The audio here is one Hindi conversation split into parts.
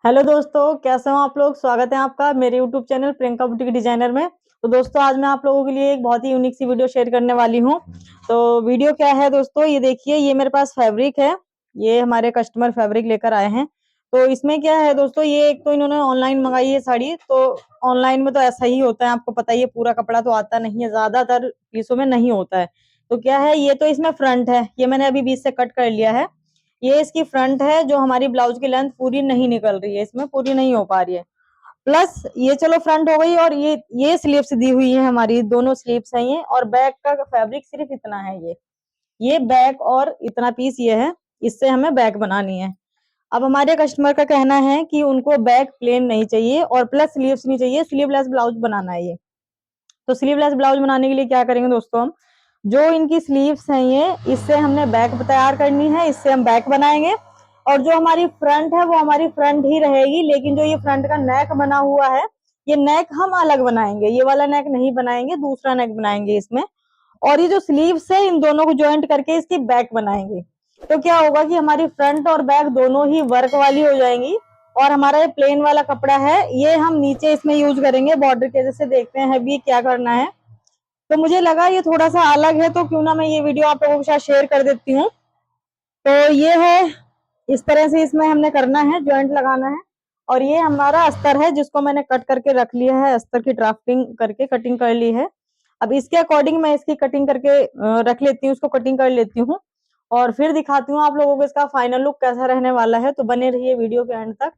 हेलो दोस्तों, कैसे हो आप लोग। स्वागत है आपका मेरे YouTube channel Priyanka boutique designer में। तो दोस्तों, आज मैं आप लोगों के लिए एक बहुत ही यूनिक सी वीडियो शेयर करने वाली हूँ। तो वीडियो क्या है दोस्तों, ये देखिए, ये मेरे पास फैब्रिक है। ये हमारे कस्टमर फैब्रिक लेकर आए हैं। तो इसमें क्या है दोस्तों, ये एक तो इन्होंने ऑनलाइन मंगाई है साड़ी। तो ऑनलाइन में तो ऐसा ही होता है, आपको पता ही है, पूरा कपड़ा तो आता नहीं है, ज्यादातर पीसों में नहीं होता है। तो क्या है, ये तो इसमें फ्रंट है, ये मैंने अभी बीच से कट कर लिया है। ये इसकी फ्रंट है, जो हमारी ब्लाउज की लेंथ पूरी नहीं निकल रही है, इसमें पूरी नहीं हो पा रही है। प्लस ये चलो फ्रंट हो गई, और ये स्लीव्स दी हुई है, हमारी दोनों स्लीव्स हैं ये। और बैक का फैब्रिक सिर्फ इतना है, ये बैक और इतना पीस ये है। इससे हमें बैक बनानी है। अब हमारे कस्टमर का कहना है कि उनको बैक प्लेन नहीं चाहिए और प्लस स्लीव्स नहीं चाहिए, स्लीवलेस ब्लाउज बनाना है ये। तो स्लीवलेस ब्लाउज बनाने के लिए क्या करेंगे दोस्तों, हम जो इनकी स्लीव्स हैं ये, इससे हमने बैक तैयार करनी है, इससे हम बैक बनाएंगे। और जो हमारी फ्रंट है वो हमारी फ्रंट ही रहेगी, लेकिन जो ये फ्रंट का नेक बना हुआ है, ये नेक हम अलग बनाएंगे, ये वाला नेक नहीं बनाएंगे, दूसरा नेक बनाएंगे इसमें। और ये जो स्लीव्स है, इन दोनों को ज्वाइंट करके इसकी बैक बनाएंगे। तो क्या होगा कि हमारी फ्रंट और बैक दोनों ही वर्क वाली हो जाएंगी। और हमारा ये प्लेन वाला कपड़ा है, ये हम नीचे इसमें यूज करेंगे बॉर्डर के। जैसे देखते हैं अभी क्या करना है। तो मुझे लगा ये थोड़ा सा अलग है, तो क्यों ना मैं ये वीडियो आप लोगों के साथ शेयर कर देती हूँ। तो ये है, इस तरह से इसमें हमने करना है, जॉइंट लगाना है। और ये हमारा अस्तर है, जिसको मैंने कट करके रख लिया है, अस्तर की ड्राफ्टिंग करके कटिंग कर ली है। अब इसके अकॉर्डिंग मैं इसकी कटिंग करके रख लेती हूँ, इसको कटिंग कर लेती हूँ। और फिर दिखाती हूँ आप लोगों को इसका फाइनल लुक कैसा रहने वाला है। तो बने रहिए वीडियो के एंड तक।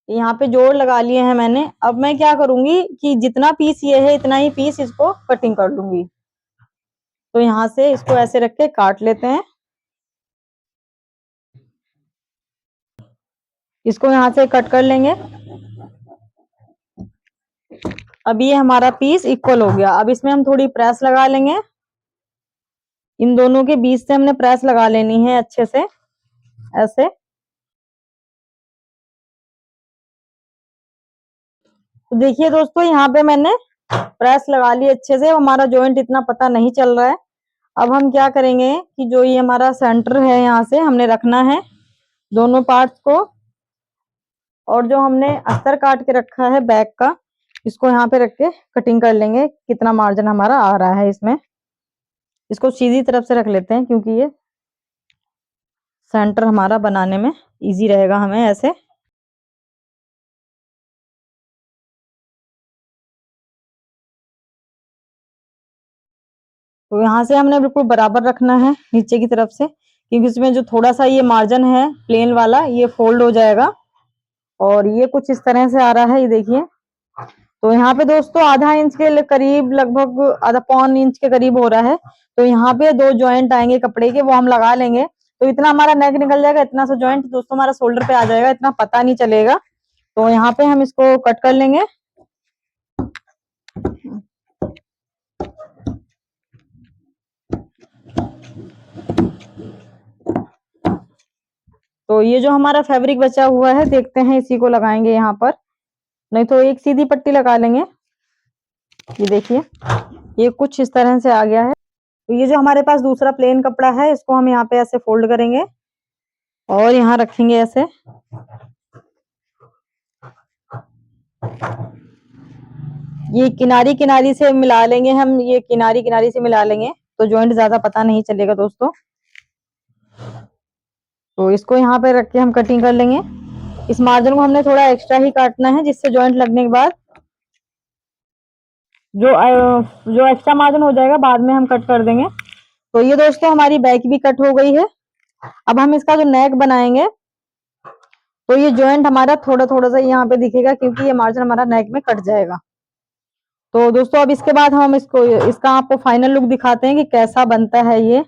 यहाँ पे जोड़ लगा लिए हैं मैंने। अब मैं क्या करूंगी कि जितना पीस ये है, इतना ही पीस इसको कटिंग कर लूंगी। तो यहाँ से इसको ऐसे रख के काट लेते हैं। इसको यहाँ से कट कर लेंगे। अब ये हमारा पीस इक्वल हो गया। अब इसमें हम थोड़ी प्रेस लगा लेंगे। इन दोनों के बीच से हमने प्रेस लगा लेनी है अच्छे से, ऐसे। तो देखिए दोस्तों, यहाँ पे मैंने प्रेस लगा ली अच्छे से। हमारा जॉइंट इतना पता नहीं चल रहा है। अब हम क्या करेंगे कि जो ये हमारा सेंटर है, यहाँ से हमने रखना है दोनों पार्ट्स को। और जो हमने अस्तर काट के रखा है बैक का, इसको यहाँ पे रख के कटिंग कर लेंगे। कितना मार्जिन हमारा आ रहा है इसमें, इसको सीधी तरफ से रख लेते हैं, क्योंकि ये सेंटर हमारा बनाने में इजी रहेगा हमें ऐसे। तो यहाँ से हमने बिल्कुल बराबर रखना है नीचे की तरफ से, क्योंकि इसमें जो थोड़ा सा ये मार्जिन है प्लेन वाला, ये फोल्ड हो जाएगा। और ये कुछ इस तरह से आ रहा है, ये देखिए। तो यहाँ पे दोस्तों आधा इंच के करीब, लगभग आधा पौन इंच के करीब हो रहा है। तो यहाँ पे दो जॉइंट आएंगे कपड़े के, वो हम लगा लेंगे। तो इतना हमारा नेक निकल जाएगा, इतना सा जॉइंट दोस्तों हमारा शोल्डर पे आ जाएगा, इतना पता नहीं चलेगा। तो यहाँ पे हम इसको कट कर लेंगे। तो ये जो हमारा फैब्रिक बचा हुआ है, देखते हैं, इसी को लगाएंगे यहाँ पर। नहीं तो एक सीधी पट्टी लगा लेंगे। ये देखिए, ये कुछ इस तरह से आ गया है। तो ये जो हमारे पास दूसरा प्लेन कपड़ा है, इसको हम यहाँ पे ऐसे फोल्ड करेंगे और यहाँ रखेंगे ऐसे। ये किनारी किनारी से मिला लेंगे हम, ये किनारी किनारी से मिला लेंगे, तो जॉइंट ज्यादा पता नहीं चलेगा दोस्तों। तो इसको यहाँ पे रख के हम कटिंग कर लेंगे। इस मार्जिन को हमने थोड़ा एक्स्ट्रा ही काटना है, जिससे जॉइंट लगने के बाद जो एक्स्ट्रा मार्जिन हो जाएगा, बाद में हम कट कर देंगे। तो ये दोस्तों हमारी बैक भी कट हो गई है। अब हम इसका जो नेक बनाएंगे, तो ये जॉइंट हमारा थोड़ा थोड़ा सा यहाँ पे दिखेगा, क्योंकि ये मार्जिन हमारा नेक में कट जाएगा। तो दोस्तों अब इसके बाद हम इसका आपको फाइनल लुक दिखाते हैं कि कैसा बनता है ये।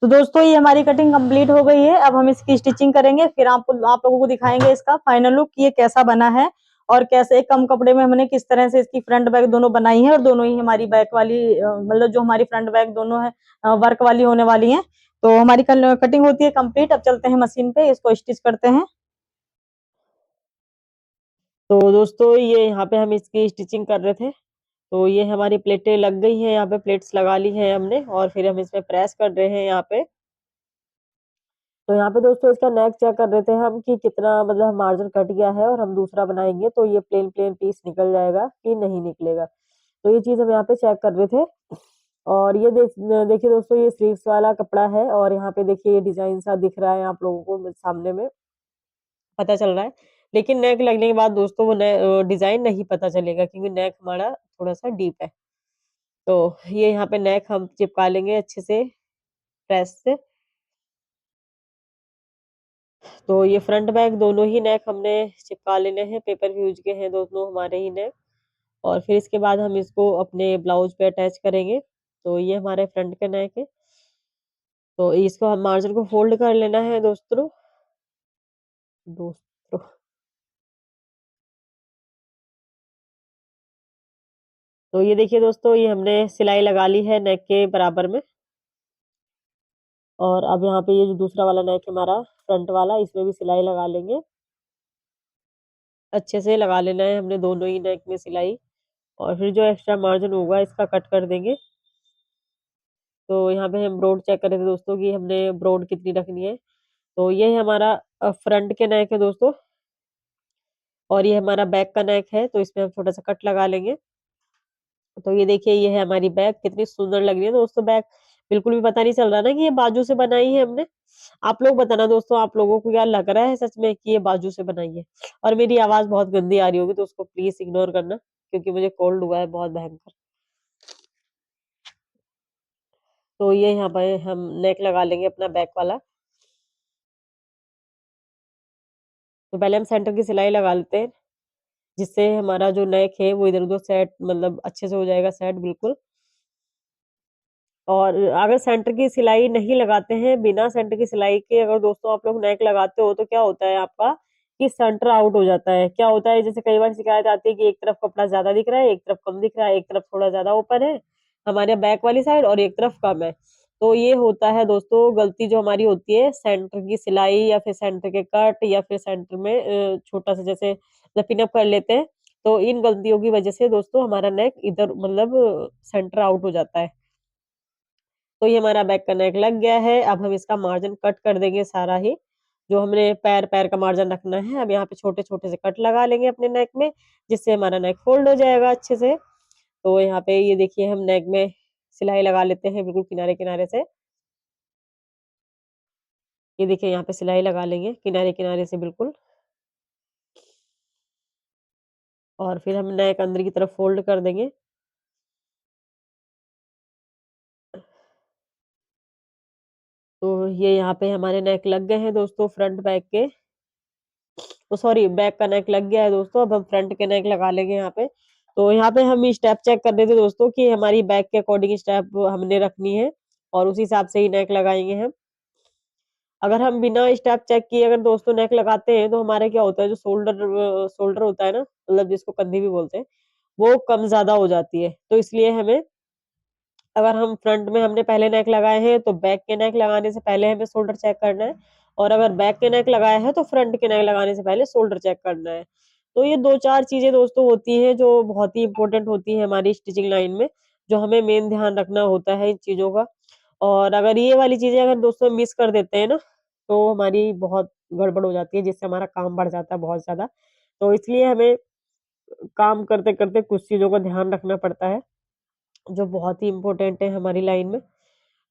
तो दोस्तों ये हमारी कटिंग कंप्लीट हो गई है। अब हम इसकी स्टिचिंग करेंगे, फिर आप लोगों को दिखाएंगे इसका फाइनल लुक ये कैसा बना है और कैसे कम कपड़े में हमने किस तरह से इसकी फ्रंट बैक दोनों बनाई है और दोनों ही हमारी बैक वाली मतलब जो हमारी फ्रंट बैक दोनों है वर्क वाली होने वाली है। तो हमारी कटिंग होती है कंप्लीट। अब चलते हैं मशीन पे, इसको स्टिच करते हैं। तो दोस्तों ये यहाँ पे हम इसकी स्टिचिंग कर रहे थे। तो ये हमारी प्लेटें लग गई हैं, यहाँ पे प्लेट्स लगा ली हैं हमने और फिर हम इसमें प्रेस कर रहे हैं यहाँ पे। तो यहाँ पे दोस्तों इसका नेक चेक कर रहे थे हम कि कितना मतलब मार्जिन कट गया है और हम दूसरा बनाएंगे तो ये प्लेन प्लेन पीस निकल जाएगा कि नहीं निकलेगा। तो ये चीज हम यहाँ पे चेक कर रहे थे। और ये देखिए दोस्तों ये स्लीव्स वाला कपड़ा है और यहाँ पे देखिए ये डिजाइन सा दिख रहा है आप लोगों को सामने में पता चल रहा है। लेकिन नेक लगने के बाद दोस्तों वो डिजाइन नहीं पता चलेगा क्योंकि नेक हमारा थोड़ा सा डीप है। तो ये यहाँ पे नेक हम चिपका लेंगे अच्छे से प्रेस से। तो ये फ्रंट बैक दोनों ही नेक हमने चिपका लेने हैं, पेपर फ्यूज के हैं दोनों हमारे ही नेक। और फिर इसके बाद हम इसको अपने ब्लाउज पे अटैच करेंगे। तो ये हमारे फ्रंट के नेक है। तो इसको हम मार्जिन को फोल्ड कर लेना है दोस्तों दोस्तों तो ये देखिए दोस्तों ये हमने सिलाई लगा ली है नेक के बराबर में। और अब यहाँ पे ये जो दूसरा वाला नेक है हमारा फ्रंट वाला इसमें भी सिलाई लगा लेंगे। अच्छे से लगा लेना है हमने दोनों ही नेक में सिलाई। और फिर जो एक्स्ट्रा मार्जिन होगा इसका कट कर देंगे। तो यहाँ पे हम ब्रॉड चेक कर रहे थे दोस्तों कि हमने ब्रॉड कितनी रखनी है। तो ये है हमारा फ्रंट के नेक है दोस्तों और ये हमारा बैक का नेक है तो इसमें हम छोटा सा कट लगा लेंगे। तो ये देखिए ये है हमारी बैक कितनी सुंदर लग रही है दोस्तों बैक। बिल्कुल भी पता नहीं चल रहा ना कि ये बाजू से बनाई है हमने। आप लोग बताना दोस्तों आप लोगों को क्या लग रहा है सच में कि ये बाजू से बनाई है। और मेरी आवाज बहुत गंदी आ रही होगी तो उसको प्लीज इग्नोर करना क्योंकि मुझे कोल्ड हुआ है बहुत भयंकर। तो ये यहाँ पे हम नेक लगा लेंगे अपना बैक वाला। तो पहले हम सेंटर की सिलाई लगा लेते हैं जिससे हमारा जो नेक है वो इधर उधर सेट मतलब अच्छे से हो जाएगा सेट बिल्कुल। और अगर सेंटर की सिलाई नहीं लगाते हैं बिना सेंटर की सिलाई के अगर दोस्तों आप लोग नेक लगाते हो तो क्या होता है आपका कि सेंटर आउट हो जाता है। क्या होता है जैसे कई बार शिकायत आती है कि एक तरफ कपड़ा ज्यादा दिख रहा है एक तरफ कम दिख रहा है एक तरफ थोड़ा ज्यादा ओपन है हमारे बैक वाली साइड और एक तरफ कम है। तो ये होता है दोस्तों गलती जो हमारी होती है सेंटर की सिलाई या फिर सेंटर के कट या फिर सेंटर में छोटा सा जैसे पिन अप कर लेते हैं। तो इन गलतियों की वजह से दोस्तों हमारा नेक इधर मतलब सेंटर आउट हो जाता है। तो ये हमारा बैक का नेक लग गया है। अब हम इसका मार्जिन कट कर देंगे सारा ही जो हमने पैर पैर का मार्जिन रखना है। अब यहाँ पे छोटे छोटे से कट लगा लेंगे अपने नेक में जिससे हमारा नेक फोल्ड हो जाएगा अच्छे से। तो यहाँ पे ये देखिए हम नेक में सिलाई लगा लेते हैं बिल्कुल किनारे किनारे से। ये देखिए यहाँ पे सिलाई लगा लेंगे किनारे किनारे से बिल्कुल। और फिर हम नेक अंदर की तरफ फोल्ड कर देंगे। तो ये यहाँ पे हमारे नेक लग गए हैं दोस्तों फ्रंट बैक के। तो सॉरी बैक का नेक लग गया है दोस्तों। अब हम फ्रंट के नेक लगा लेंगे यहाँ पे। तो यहाँ पे हम स्टेप चेक कर रहे थे दोस्तों कि हमारी बैक के अकॉर्डिंग स्टेप हमने रखनी है और उसी हिसाब से ही नेक लगाएंगे हम। अगर हम बिना स्टेप चेक किए अगर दोस्तों नेक लगाते हैं तो हमारे क्या होता है जो शोल्डर शोल्डर होता है ना मतलब जिसको कंधी भी बोलते हैं वो कम ज्यादा हो जाती है। तो इसलिए हमें अगर हम फ्रंट में हमने पहले नेक लगाए हैं तो बैक के नेक लगाने से पहले हमें शोल्डर चेक करना है। और अगर बैक के नेक लगाया है तो फ्रंट के नेक लगाने से पहले शोल्डर चेक करना है। तो ये दो चार चीजें दोस्तों होती हैं जो बहुत ही इंपॉर्टेंट होती है हमारी स्टिचिंग लाइन में जो हमें मेन ध्यान रखना होता है इन चीजों का। और अगर ये वाली चीजें अगर दोस्तों मिस कर देते हैं ना तो हमारी बहुत गड़बड़ हो जाती है जिससे हमारा काम बढ़ जाता है बहुत ज्यादा। तो इसलिए हमें काम करते करते कुछ चीजों का ध्यान रखना पड़ता है जो बहुत ही इम्पोर्टेंट है हमारी लाइन में।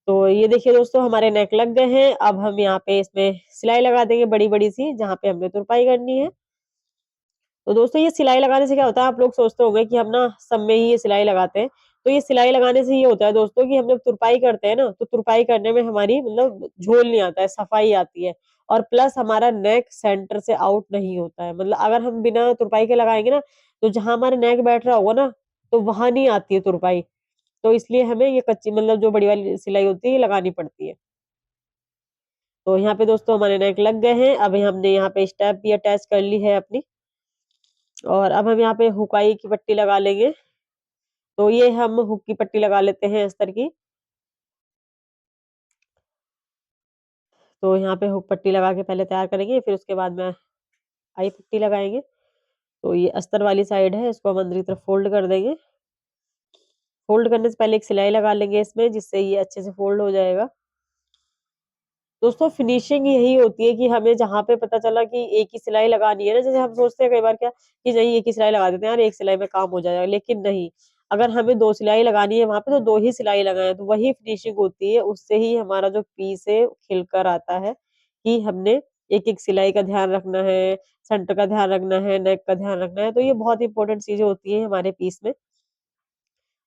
तो ये देखिए दोस्तों हमारे नेक लग गए हैं। अब हम यहाँ पे इसमें सिलाई लगा देंगे बड़ी बड़ी सी जहाँ पे हमने तुरपाई करनी है। तो दोस्तों ये सिलाई लगाने से क्या होता है आप लोग सोचते होंगे कि हम ना सब में ही ये सिलाई लगाते हैं। तो ये सिलाई लगाने से ये होता है दोस्तों कि हम जब तुरपाई करते हैं ना तो तुरपाई करने में हमारी मतलब झोल नहीं आता है सफाई आती है। और प्लस हमारा नेक सेंटर से आउट नहीं होता है मतलब अगर हम बिना तुरपाई के लगाएंगे ना तो जहां हमारा नेक बैठ रहा होगा ना तो वहां नहीं आती है तुरपाई। तो इसलिए हमें ये कच्ची मतलब जो बड़ी वाली सिलाई होती है ये लगानी पड़ती है। तो यहाँ पे दोस्तों हमारे नेक लग गए हैं। अभी हमने यहाँ पे स्टेप भी अटैच कर ली है अपनी, और अब हम यहाँ पे हुकाई की पट्टी लगा लेंगे। तो ये हम हुक की पट्टी लगा लेते हैं अस्तर की। तो यहाँ पे हुक पट्टी लगा के पहले तैयार करेंगे, फिर उसके बाद में आई पट्टी लगाएंगे। तो ये अस्तर वाली साइड है, इसको हम अंदर की तरफ फोल्ड कर देंगे। फोल्ड करने से पहले एक सिलाई लगा लेंगे इसमें, जिससे ये अच्छे से फोल्ड हो जाएगा। दोस्तों फिनिशिंग यही होती है कि हमें जहाँ पे पता चला कि एक ही सिलाई लगानी है ना, जैसे हम सोचते हैं कई बार क्या कि नहीं एक ही सिलाई लगा देते हैं यार, एक सिलाई में काम हो जाएगा, लेकिन नहीं, अगर हमें 2 सिलाई लगानी है वहां पे तो 2 ही सिलाई लगाएं, तो वही फिनिशिंग होती है। उससे ही हमारा जो पीस है खिलकर आता है कि हमने एक एक सिलाई का ध्यान रखना है, सेंटर का ध्यान रखना है, नेक का ध्यान रखना है। तो ये बहुत इंपॉर्टेंट चीजें होती है हमारे पीस में।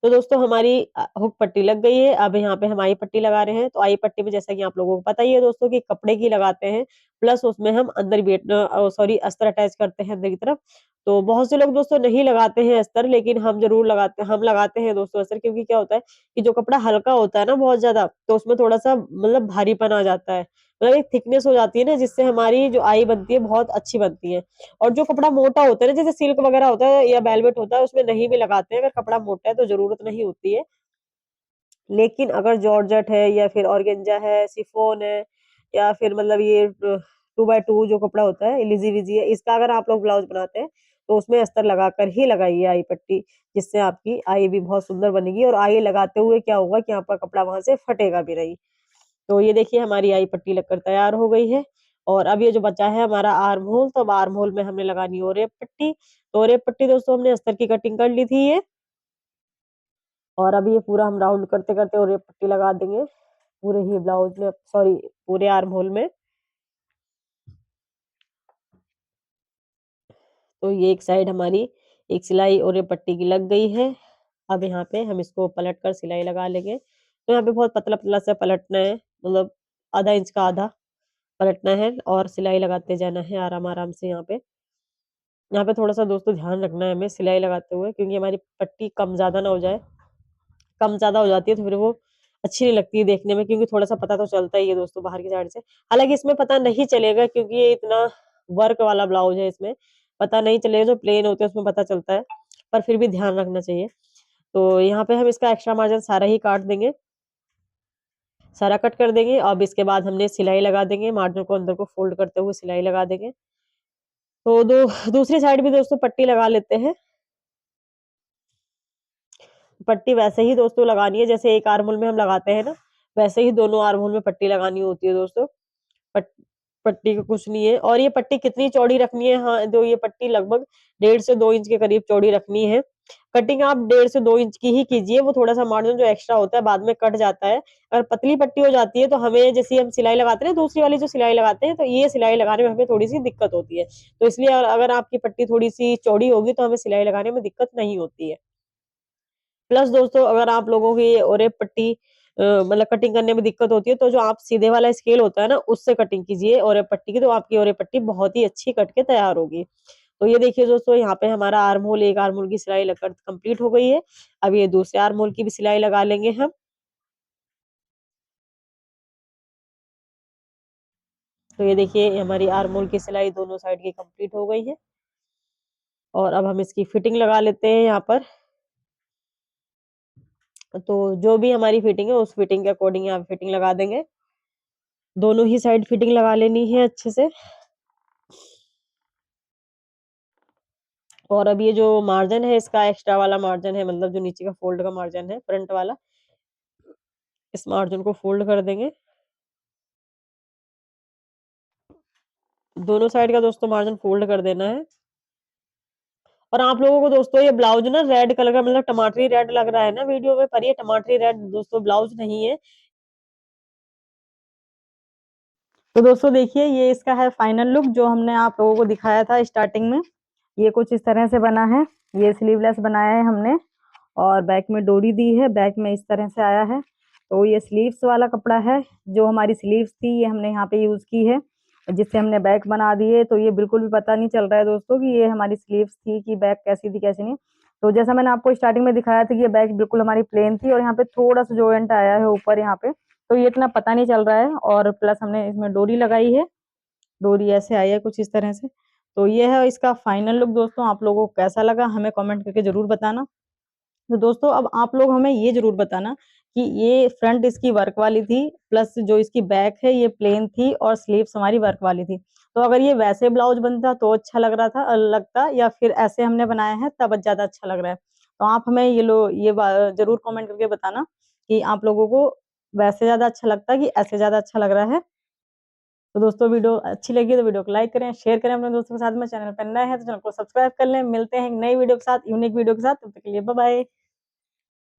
तो दोस्तों हमारी हुक पट्टी लग गई है। अब यहाँ पे हम आई पट्टी लगा रहे हैं। तो आई पट्टी में जैसा कि आप लोगों को पता ही है दोस्तों कि कपड़े की लगाते हैं, प्लस उसमें हम अंदर सॉरी अस्तर अटैच करते हैं अंदर की तरफ। तो बहुत से लोग दोस्तों नहीं लगाते हैं अस्तर, लेकिन हम जरूर लगाते हैं, हम लगाते हैं दोस्तों अस्तर, क्योंकि क्या होता है कि जो कपड़ा हल्का होता है ना बहुत ज्यादा, तो उसमें थोड़ा सा मतलब भारीपन आ जाता है, मतलब एक थिकनेस हो जाती है ना, जिससे हमारी जो आई बनती है बहुत अच्छी बनती है। और जो कपड़ा मोटा होता है ना, जैसे सिल्क वगैरह होता है या वेलवेट होता है, उसमें नहीं भी लगाते हैं। अगर कपड़ा मोटा है तो जरूरत नहीं होती है, लेकिन अगर जॉर्जेट है या फिर ऑर्गेन्जा है, शिफॉन है, या फिर मतलब ये 2x2 जो कपड़ा होता है, लिजी विजी है, इसका अगर आप लोग ब्लाउज बनाते हैं तो उसमें अस्तर लगाकर ही लगाइए आई पट्टी, जिससे आपकी आई भी बहुत सुंदर बनेगी। और आई लगाते हुए क्या होगा कि आपका कपड़ा वहां से फटेगा भी नहीं। तो ये देखिए हमारी आई पट्टी लगकर तैयार हो गई है। और अब ये जो बचा है हमारा आर्म होल, तो अब आर्म होल में हमने लगानी ओरेप पट्टी। तो ओरेप पट्टी दोस्तों हमने अस्तर की कटिंग कर ली थी ये, और अब ये पूरा हम राउंड करते करते ओरेप पट्टी लगा देंगे पूरे ही ब्लाउज में, सॉरी पूरे आर्म होल में। तो ये एक साइड हमारी एक सिलाई ओरेप पट्टी की लग गई है। अब यहाँ पे हम इसको पलट कर सिलाई लगा लेंगे। तो यहाँ पे बहुत पतला पतला सा पलटना है, मतलब आधा इंच का आधा पलटना है, और सिलाई लगाते जाना है आराम आराम से। यहाँ पे थोड़ा सा दोस्तों ध्यान रखना है हमें सिलाई लगाते हुए, क्योंकि हमारी पट्टी कम ज्यादा ना हो जाए। कम ज्यादा हो जाती है तो फिर वो अच्छी नहीं लगती है देखने में, क्योंकि थोड़ा सा पता तो चलता ही है दोस्तों बाहर की साइड से। हालांकि इसमें पता नहीं चलेगा, क्योंकि ये इतना वर्क वाला ब्लाउज है, इसमें पता नहीं चलेगा। जो प्लेन होते हैं उसमें पता चलता है, पर फिर भी ध्यान रखना चाहिए। तो यहाँ पे हम इसका एक्स्ट्रा मार्जिन सारा ही काट देंगे, सारा कट कर देंगे। अब इसके बाद हमने सिलाई लगा देंगे, मार्जिन को अंदर को फोल्ड करते हुए सिलाई लगा देंगे। तो दूसरी साइड भी दोस्तों पट्टी लगा लेते हैं। पट्टी वैसे ही दोस्तों लगानी है जैसे एक आर्म होल में हम लगाते हैं ना, वैसे ही दोनों आर्म होल में पट्टी लगानी होती है दोस्तों। पट, पट्टी का कुछ नहीं है। और ये पट्टी कितनी चौड़ी रखनी है, हाँ, जो ये पट्टी लगभग 1.5 से 2 इंच के करीब चौड़ी रखनी है। कटिंग आप 1.5 से 2 इंच की ही कीजिए, वो थोड़ा सा मार्जिन जो एक्स्ट्रा होता है बाद में कट जाता है। अगर पतली पट्टी हो जाती है तो हमें, जैसे हम सिलाई लगाते हैं दूसरी वाली जो सिलाई लगाते हैं, तो ये सिलाई लगाने में हमें थोड़ी सी दिक्कत होती है। तो इसलिए अगर आपकी पट्टी थोड़ी सी चौड़ी होगी तो हमें सिलाई लगाने में दिक्कत नहीं होती है। प्लस दोस्तों अगर आप लोगों की ओरेप पट्टी मतलब कटिंग करने में दिक्कत होती है, तो जो आप सीधे वाला स्केल होता है ना, उससे कटिंग कीजिए ओरेप पट्टी की, तो आपकी ओरेप पट्टी बहुत ही अच्छी कट के तैयार होगी। तो ये देखिए दोस्तों यहाँ पे हमारा आर्म होल, एक आर्म होल की सिलाई लगकर कंप्लीट हो गई है। अब ये दूसरे आर्म होल की भी सिलाई लगा लेंगे हम। तो ये देखिए हमारी आर्म होल की सिलाई दोनों साइड की कंप्लीट हो गई है। और अब हम इसकी फिटिंग लगा लेते हैं यहाँ पर। तो जो भी हमारी फिटिंग है उस फिटिंग के अकॉर्डिंग यहाँ फिटिंग लगा देंगे। दोनों ही साइड फिटिंग लगा लेनी है अच्छे से। और अब ये जो मार्जिन है इसका एक्स्ट्रा वाला मार्जिन है, मतलब जो नीचे का फोल्ड का मार्जिन है फ्रंट वाला, इस मार्जिन को फोल्ड कर देंगे। दोनों साइड का दोस्तों मार्जिन फोल्ड कर देना है। और आप लोगों को दोस्तों ये ब्लाउज ना रेड कलर का, मतलब टमाटरी रेड लग रहा है ना वीडियो में, पर ये टमाटरी रेड दोस्तों ब्लाउज नहीं है। तो दोस्तों देखिए ये इसका है फाइनल लुक, जो हमने आप लोगों को दिखाया था स्टार्टिंग में। ये कुछ इस तरह से बना है। ये स्लीवलेस बनाया है हमने, और बैक में डोरी दी है, बैक में इस तरह से आया है। तो ये स्लीव्स वाला कपड़ा है, जो हमारी स्लीव्स थी ये हमने यहाँ पे यूज की है, जिससे हमने बैक बना दिए। तो ये बिल्कुल भी पता नहीं चल रहा है दोस्तों कि ये हमारी स्लीव्स थी कि बैक कैसी थी कैसी नहीं। तो जैसा मैंने आपको स्टार्टिंग में दिखाया था कि ये बैक बिल्कुल हमारी प्लेन थी, और यहाँ पे थोड़ा सा जॉइंट आया है ऊपर यहाँ पे, तो ये इतना पता नहीं चल रहा है। और प्लस हमने इसमें डोरी लगाई है, डोरी ऐसे आई है कुछ इस तरह से। तो ये है इसका फाइनल लुक दोस्तों। आप लोगों को कैसा लगा हमें कमेंट करके जरूर बताना। तो दोस्तों अब आप लोग हमें ये जरूर बताना कि ये फ्रंट इसकी वर्क वाली थी, प्लस जो इसकी बैक है ये प्लेन थी, और स्लीव्स हमारी वर्क वाली थी। तो अगर ये वैसे ब्लाउज बनता तो अच्छा लग रहा था, लगता, या फिर ऐसे हमने बनाया है तब ज्यादा अच्छा लग रहा है। तो आप हमें ये जरूर कमेंट करके बताना कि आप लोगों को वैसे ज्यादा अच्छा लगता है कि ऐसे ज्यादा अच्छा लग रहा है। तो दोस्तों वीडियो अच्छी लगी तो वीडियो को लाइक करें, शेयर करें अपने दोस्तों के साथ में। चैनल पर नए हैं तो चैनल को सब्सक्राइब कर लें। मिलते हैं एक नई वीडियो के साथ, यूनिक वीडियो के साथ। तब तक के लिए बाय बाय।